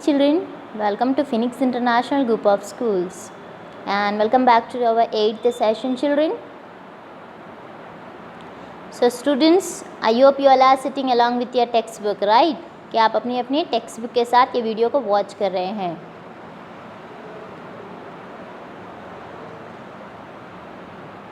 Children, welcome to Phoenix International Group of Schools and welcome back to our 8th session, children. So students, I hope you all are sitting along with your textbook, right? कि आप अपनी अपनी text के साथ ये video को watch कर रहे हैं.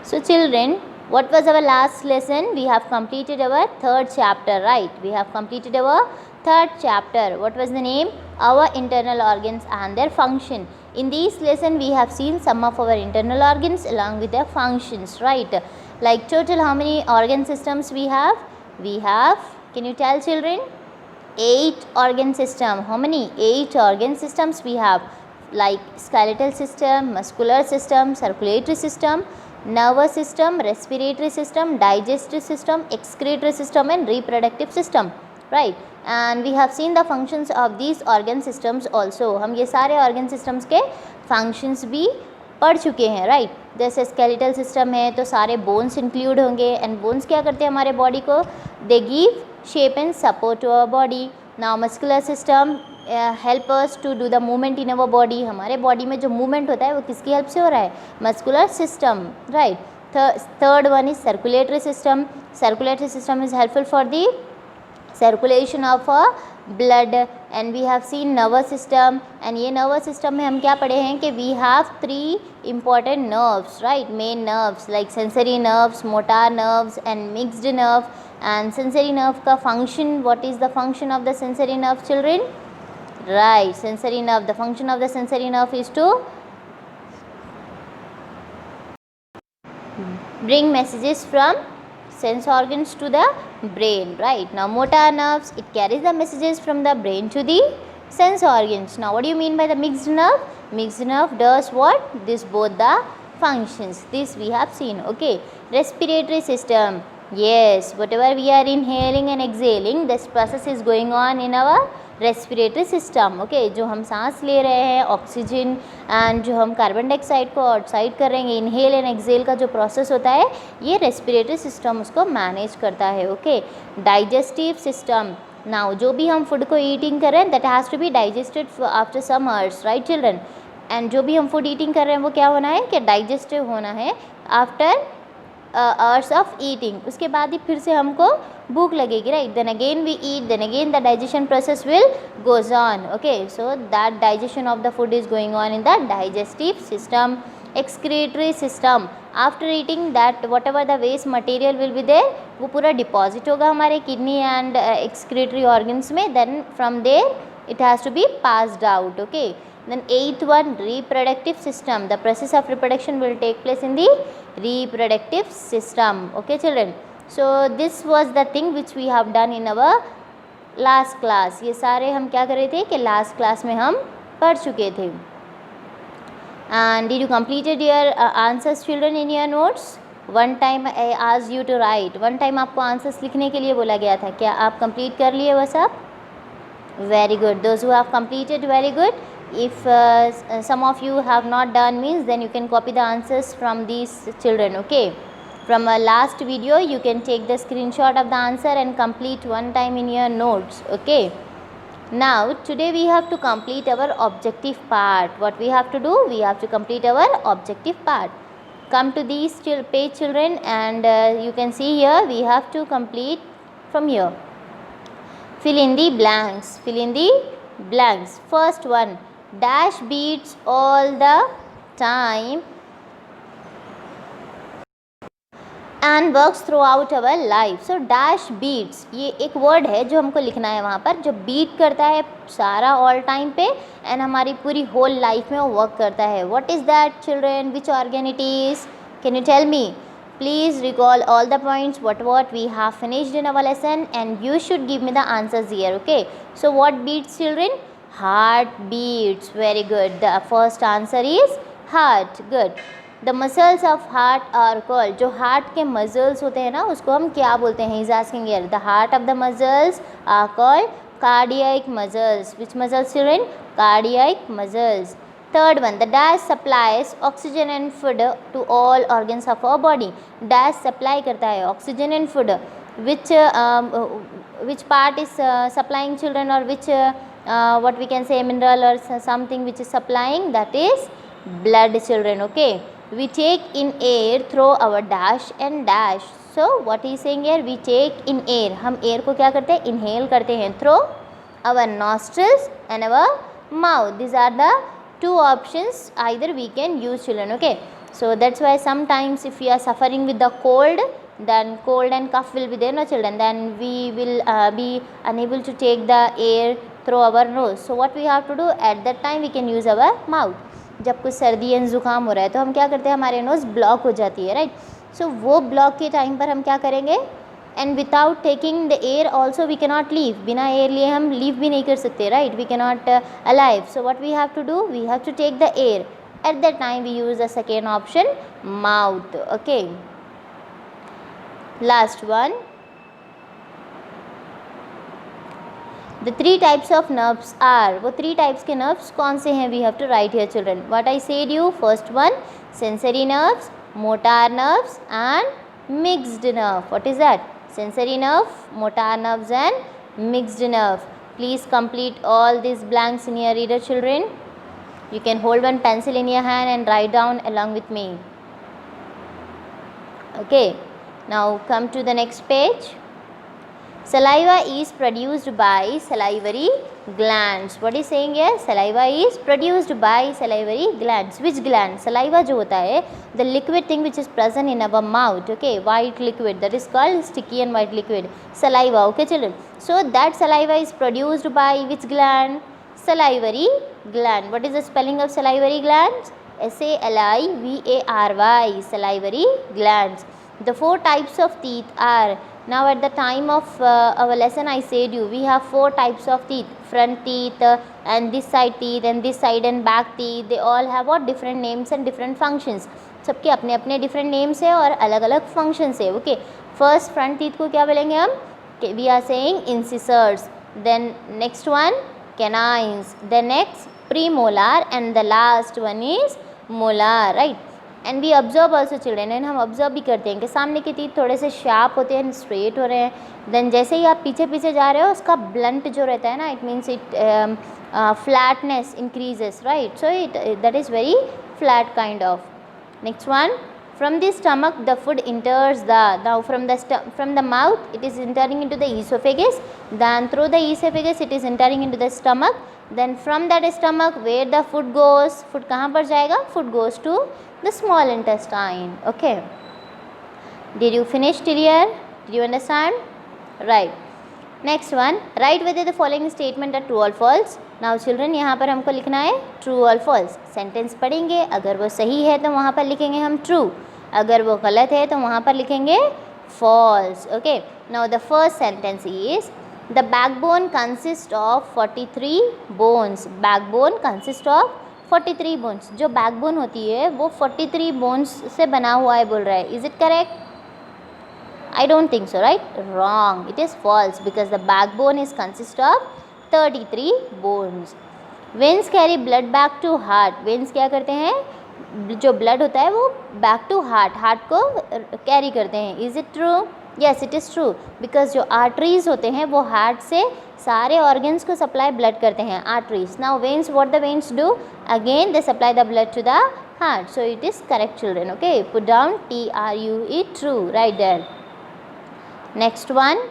So children, what was our last lesson? We have completed our third chapter, right? We have completed our third chapter. What was the name? Our internal organs and their function. In this lesson, we have seen some of our internal organs along with their functions, right? Like total, how many organ systems we have? We have, can you tell children? 8 organ system. How many? 8 organ systems we have. Like skeletal system, muscular system, circulatory system, nervous system, respiratory system, digestive system, excretory system and reproductive system, right? And we have seen the functions of these organ systems also. हम ये सारे organ systems के functions भी पढ़ चुके हैं, right? जैसे skeletal system है तो सारे bones include होंगे and bones क्या करते हैं हमारे body को? They give shape and support to our body. Now muscular system help us to do the movement in our body. हमारे body में जो movement होता है वो किसकी help से हो रहा है? Muscular system, right? Third one is circulatory system. Circulatory system is helpful for the circulation of blood. And we have seen nervous system. And ये nervous system में हम क्या पढ़े हैं कि we have 3 important nerves, right? Main nerves like sensory nerves, motor nerves and mixed nerve. And sensory nerve का function, what is the function of the sensory nerve, children? Right, sensory nerve. The function of the sensory nerve is to bring messages from sense organs to the brain, right? Now motor nerves, it carries the messages from the brain to the sense organs. Now what do you mean by the mixed nerve? Mixed nerve does what? This both the functions. This we have seen, okay? Respiratory system. Yes, whatever we are inhaling and exhaling, this process is going on in our respiratory system, okay? जो हम सांस ले रहे हैं oxygen and जो हम carbon dioxide को outside कर रहे हैं, इनहेल एंड एक्सहेल का जो प्रोसेस होता है ये रेस्पिरेटरी सिस्टम उसको मैनेज करता है, ओके? Digestive system. नाउ जो भी हम फूड को ईटिंग कर रहे हैं that has to be digested after some hours, right children? And जो भी हम फूड ईटिंग कर रहे हैं वो क्या होना है कि डाइजेस्टिव होना है आफ्टर आवर्स ऑफ ईटिंग. उसके बाद ही फिर से हमको भूख लगेगी, right? Then again we eat, then again the digestion process will goes on, okay? So that digestion of the food is going on in the digestive system. Excretory system, after eating that whatever the waste material will be there वो पूरा deposit होगा हमारे kidney and excretory organs में. Then from there it has to be passed out, okay? Then 8th one, reproductive system. The process of reproduction will take place in the reproductive system, okay children? So this was the thing which we have done in our last class. ये सारे हम क्या कर रहे थे कि last class में हम पढ़ चुके थे. And did you completed your answers children in your notes? One time I asked you to write. One time आपको answers लिखने के लिए बोला गया था. क्या आप complete कर लिए वो सब? Very good. Those who have completed, very good. If some of you have not done means then you can copy the answers from these children, okay? From our last video you can take the screenshot of the answer and complete one time in your notes, okay? Now today we have to complete our objective part. What we have to do? We have to complete our objective part. Come to these page children and you can see here we have to complete from here. Fill in the blanks. Fill in the blanks. First one, dash beats all the time and works throughout our life. So dash beats ये एक word है जो हमको लिखना है वहाँ पर, जो beat करता है सारा all time पे and हमारी पूरी whole life में वो work करता है. What is that children? Which organ it is? Can you tell me? Please recall all the points what we have finished in our lesson and you should give me the answers here, okay? So what beats children? Heart beats. Very good. The first answer is heart. Good. The muscles of heart are called, जो heart के muscles होते हैं ना उसको हम क्या बोलते हैं? He's asking here. The heart of the muscles are called cardiac muscles. Which muscles children? Cardiac muscles. Third one, the dash supplies oxygen and food to all organs of our body. Dash supply करता है oxygen and food. Which part is supplying children or which what we can say mineral or something which is supplying, that is blood children. Okay, we take in air through our dash and dash. So what he is saying here, we take in air, हम air को क्या करते हैं, inhale करते हैं through our nostrils and our mouth. These are the two options either we can use children. Okay, so that's why sometimes if we are suffering with the cold, then cold and cough will be there, no children, then we will be unable to take the air through our nose. So what we have to do at that time, we can use our mouth. जब कुछ सर्दी या ज़ुकाम हो रहा है तो हम क्या करते हैं, हमारे नोज़ ब्लॉक हो जाती है, राइट. सो वो ब्लॉक के टाइम पर हम क्या करेंगे, and without taking the air also we can not live, बिना एयर लिए हम लीव भी नहीं कर सकते, right. We can not alive. So what we have to do, we have to take the air. At that time we use the second option, mouth. Okay, last one. The three types of nerves are, वो three types के nerves कौन से हैं, we have to write here children. What I said you, first one sensory nerves, motor nerves and mixed nerve. What is that? Sensory nerve, motor nerves and mixed nerve. Please complete all these blanks in your reader children. You can hold one pencil in your hand and write down along with me. Okay, now come to the next page. Saliva is produced by salivary glands. What is saying here? Saliva is produced by salivary glands. Which gland? Saliva जो होता है, the liquid thing which is present in our mouth. Okay, white liquid, that is called sticky and white liquid. Saliva. Okay children. So that saliva is produced by which gland? Salivary gland. What is the spelling of salivary glands? SALIVARY. Salivary glands. The four types of teeth are, now at the time of our lesson I said you, we have four types of teeth, front teeth and this side teeth and this side and back teeth. They all have what, different names and different functions. सबके अपने अपने different names है और अलग अलग functions है. Okay, first front teeth को क्या बोलेंगे हम, we are saying incisors. Then next one canines, the next premolar and the last one is molar, right. And we observe also children, and हम ऑब्जर्व भी करते हैं कि सामने के टीथ थोड़े से शार्प होते हैं, स्ट्रेट हो रहे हैं. देन जैसे ही आप पीछे पीछे जा रहे हो, उसका ब्लंट जो रहता है ना, it means it flatness increases, right. So it that is very flat kind of. Next one, from the stomach the food enters the, now from the mouth it is entering into the oesophagus, then through the oesophagus it is entering into the stomach, then from that stomach where the food goes, food कहाँ पर जाएगा, food goes to the small intestine. Okay, did you finish till here? Did you understand? Right. Next one, write whether the following statement are true or false. Now children, यहाँ पर हमको लिखना है true or false. Sentence पढ़ेंगे, अगर वो सही है तो वहाँ पर लिखेंगे हम true, अगर वो गलत है तो वहाँ पर लिखेंगे false. Okay, now the first sentence is, the backbone consists of 43 bones. Backbone consists of 43 bones. जो बैकबोन होती है वो 43 बोन्स से बना हुआ है बोल रहा है. Is it correct? I don't think so, right. Wrong, it is false, because the backbone is consist of 33 bones. Veins carry blood back to heart. Veins क्या करते हैं, जो ब्लड होता है वो बैक टू हार्ट, हार्ट को carry करते हैं. Is it true? Yes, it is true, because जो आर्टरीज होते हैं वो हार्ट से सारे ऑर्गन्स को सप्लाई ब्लड करते हैं, arteries. Now veins, what the veins do, again they supply the blood to the heart. So it is correct children. Okay, put down TRUE, true, right there. Next one,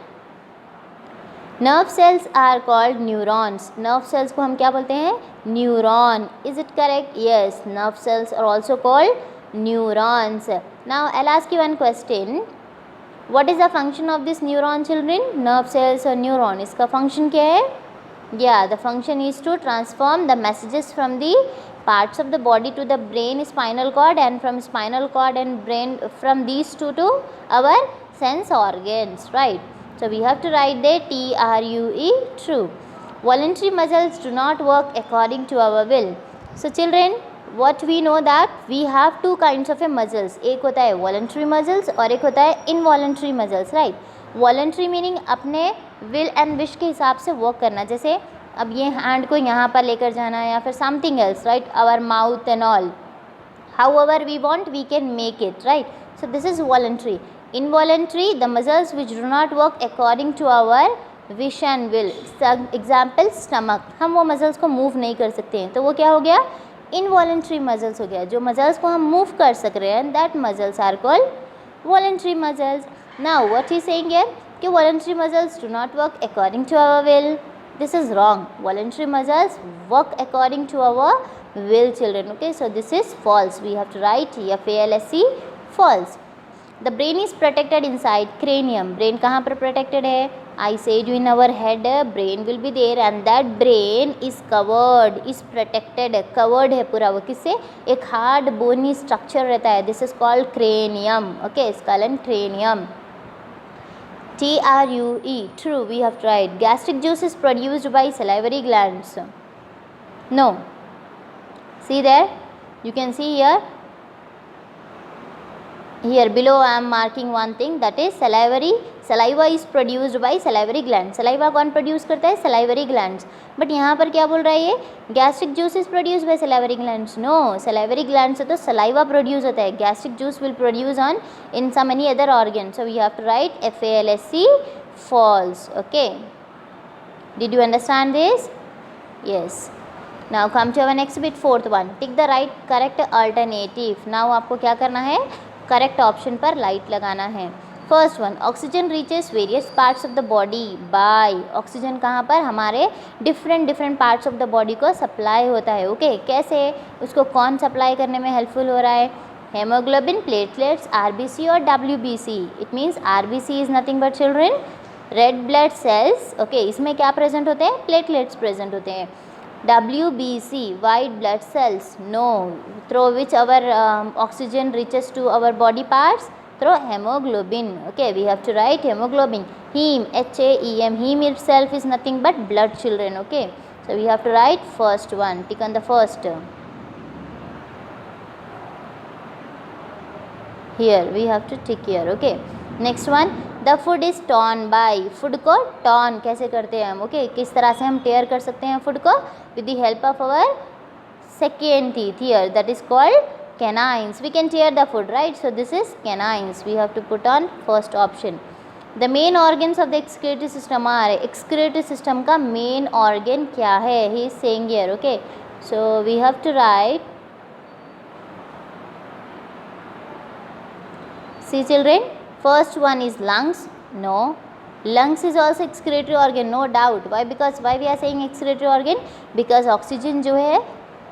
nerve cells are called neurons. Nerve cells को हम क्या बोलते हैं, neuron. Is it correct? Yes, nerve cells are also called neurons. Now I will ask you one question. What is the function of this neuron children? Nerve cells or neuron, इसका function क्या है? Yeah, the function is to transform the messages from the parts of the body to the brain, spinal cord, and from spinal cord and brain, from these two to our sense organs, right. So we have to write there TRUE, true. Voluntary muscles do not work according to our will. So children, what we know that we have two kinds of a muscles. एक होता है voluntary muscles और एक होता है involuntary muscles, right. Voluntary meaning अपने will and wish के हिसाब से work करना. जैसे अब ये hand को यहाँ पर लेकर जाना या फिर something else, right. Our mouth and all, however we want we can make it, right. So this is voluntary. Involuntary, the muscles which do not work according to our wish and will. Example stomach, हम वो muscles को move नहीं कर सकते हैं तो वो क्या हो गया, इनवॉलेंट्री मसल्स हो गया. जो मसल्स को हम मूव कर सक रहे हैं that muscles are called voluntary muscles. Now what he saying here कि voluntary muscles do not work according to our will. This is wrong. Voluntary muscles work according to our will, children. Okay, so this is false. We have to write FALSE, false. The brain is protected inside cranium. Brain कहाँ पर protected है? I said you in our head brain will be there and that brain is covered, is protected. Covered है पूरा वो किससे? एक hard bony structure रहता है. This is called cranium. Okay, skull and cranium. TRUE, true, we have tried. Gastric juice is produced by salivary glands. No. See there, you can see here. Here below I am marking one thing, that is saliva is produced by salivary glands. Saliva कौन produce करता है? Salivary glands. But यहाँ पर क्या बोल रहा है ये? Gastric juice is produced by salivary glands. No, salivary glands से तो saliva produce होता है. Gastric juice will produce on in some any other organ. So we have to write FALSE, false. Okay. Did you understand this? Yes. Now come to our next bit, fourth one. Tick the right correct alternative. Now आपको क्या करना है? Correct option पर light लगाना है. First one, oxygen reaches various parts of the body by. Oxygen कहाँ पर? हमारे different parts of the body को सप्लाई होता है. ओके, कैसे? उसको कौन सप्लाई करने में हेल्पफुल हो रहा है? हेमोग्लोबिन, प्लेटलेट्स, आरबीसी और WBC. It means RBC is nothing but children red blood cells. Okay, इसमें क्या प्रेजेंट होते हैं? प्लेटलेट्स प्रेजेंट होते हैं. WBC, white blood cells, no, through which our oxygen reaches to our body parts, through hemoglobin. Okay, we have to write hemoglobin. Heme, HAEM, heme itself is nothing but blood, children. Okay, so we have to write first one, tick on the first. Here we have to tick here. Okay, next one, the food is torn by. Food को torn कैसे करते हैं हम? Okay, किस तरह से हम टेयर कर सकते हैं फूड को? With the help of our second teeth here, that is called canines. We can tear the food, right? So this is canines. We have to put on first option. The main organs of the excretory system are. Excretory system का main organ क्या है? He is saying here. Okay, so we have to write. See children, first one is lungs. No, lungs is also excretory organ, no doubt. Why? Because why we are saying excretory organ? Because oxygen जो है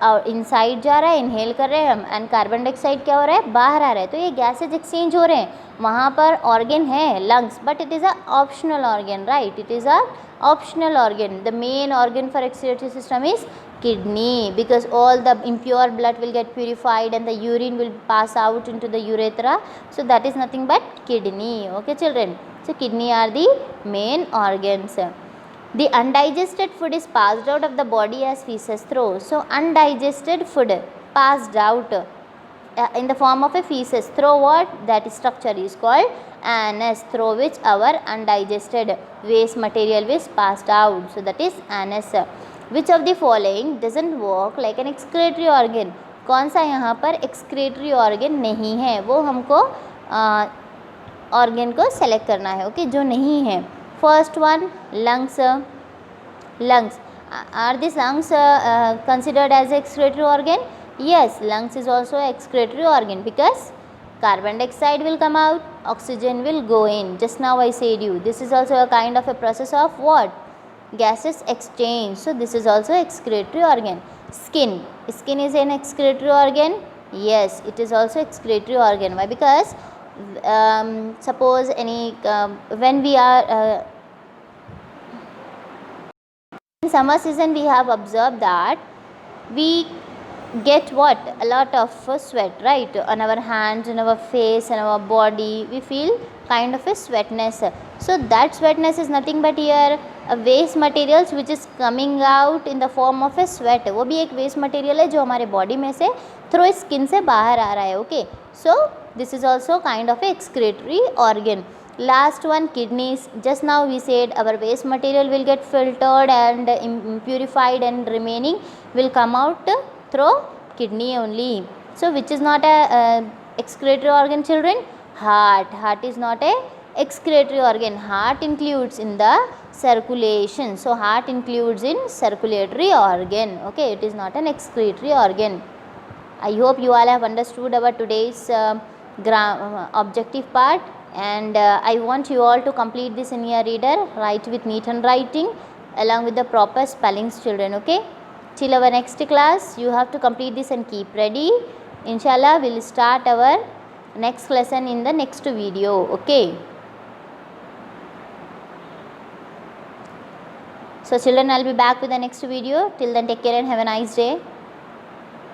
और inside जा रहा है, inhale कर रहे हैं हम, एंड कार्बन डाइऑक्साइड क्या हो रहा है? बाहर आ रहा है. तो ये गैसेज एक्सचेंज हो रहे हैं. वहाँ पर ऑर्गन है lungs, but it is a optional organ, right? It is a optional organ. The main organ for excretory system is kidney, because all the impure blood will get purified and the urine will pass out into the urethra. So that is nothing but kidney. Okay children, so kidney are the main organs. The undigested food is passed out of the body as feces through. So undigested food passed out in the form of a feces through what? That structure is called anus, through which our undigested waste material is passed out. So that is anus. Which of the following doesn't work like an excretory organ? कौन सा यहाँ पर excretory organ नहीं है? वो हमको organ को select करना है. ओके, जो नहीं है. First one, lungs. Lungs, are these lungs considered as excretory organ? Yes, lungs is also excretory organ, because carbon dioxide will come out, oxygen will go in. Just now I said you, this is also a kind of a process of what? Gases exchange. So this is also excretory organ. Skin, skin is an excretory organ. Yes, it is also excretory organ. Why? Because suppose any when we are in summer season, we have observed that we get what? A lot of sweat, right? On our hands, on our face, on our body, we feel kind of a sweatness. So that sweatness is nothing but here a waste materials which is coming out in the form of a sweat. वो भी एक waste material है जो हमारे body में से through skin से बाहर आ रहा है. Okay, so this is also kind of a excretory organ. Last one, kidneys. Just now we said our waste material will get filtered and purified, and remaining will come out through kidney only. So which is not a excretory organ, children? Heart. Heart is not a excretory organ. Heart includes in the circulation. So heart includes in circulatory organ. Okay, it is not an excretory organ. I hope you all have understood our today's objective part, and I want you all to complete this in your reader. Write with neat handwriting along with the proper spellings, children. Okay, till our next class you have to complete this and keep ready. Inshallah, we'll start our next lesson in the next video. Okay. So children, I'll be back with the next video. Till then, take care and have a nice day.